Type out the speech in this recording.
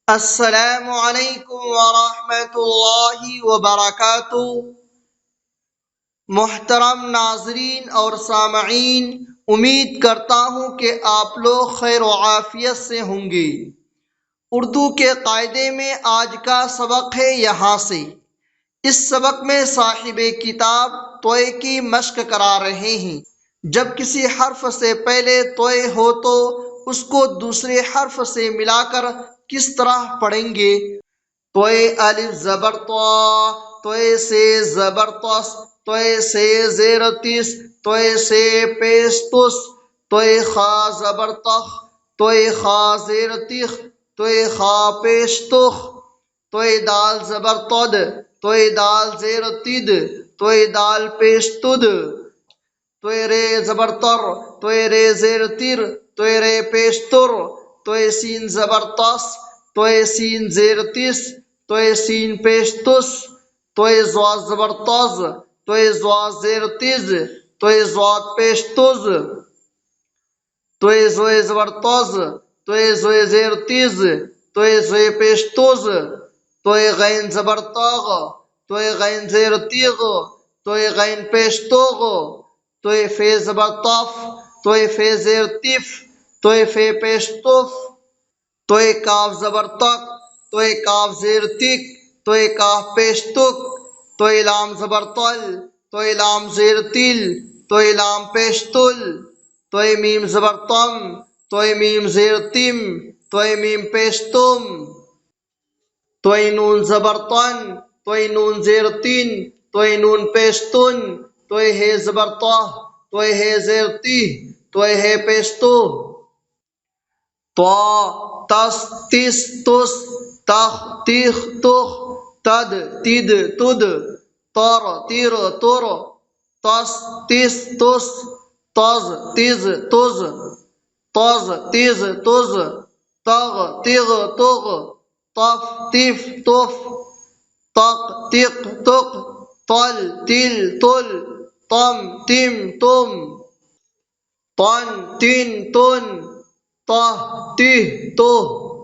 अस्सलामु अलैकुम वरहमतुल्लाहि वबरकातुहू। मोहतरम नाजरीन और सामईन, उम्मीद करता हूँ कि आप लोग खैर व आफियत से होंगे। उर्दू के कायदे में आज का सबक है यहाँ से। इस सबक में साहिबे किताब तोय की मश्क करा रहे हैं। जब किसी हर्फ से पहले तोय हो तो उसको दूसरे हर्फ से मिलाकर किस तरह पढ़ेंगे। तोय अलिफ जबर तो, तोय से जबर तस, तोय से जेर तिस, तोय से पेश तुस, तोय खा जबर तख, तोय खा जेर तिख, तोय खा पेश तुख, तोय दाल जबर तद, तोय दाल जेर तिद, तोय दाल पेश तुद, तोय रे जबर तर, तोय रे जेर तिर, तोय रे पेश तुर, तोय सीन जबर तस, तोय सीन जेर तिस, तोय सीन पेश तुस, तोय ज़्वा जबर तज, तोय ज़्वा जेर तिज, तोय ज़्वाद पेश तुज, तोय ज़ोय जबर तज, तोय ज़ोय जेर तिज, तोय ज़ोय पेश तुज, तोय गैन जबर तग, तोय गैन जेर तिग, तोय गैन पेश तुग, तोय फे जबर तफ, तोय फे जेर तिफ, तोय फे पेश तुफ, तोय काफ जबर तक, तोय काफ जेर तिक, तोय काफ पेश तुक, तोय लाम जबर तल, तोय लाम जेर तिल, तोय लाम पेश तुल, तोय मीम जबर तम, तोय मीम जेर तिम, तोय मीम पेश तुम, तोय नून जबर तन, तोय नून जेर तिन, तोय नून पेश तुन, तोय हे जबर तह, तोय हे जेर तिह, तोय हे पेश तुह, तो तस तिस तुस, तख तिख तुख, तद तिद तुद, तर तिर तुर, तस तिस तुस, तज तिज तुज, तज तिज तुज, तग तिग तुग, तफ तिफ तुफ, तक तिक तुक, तल तिल तुल, तम तिम तुम, तन तिन तुन, तह तिह तुह।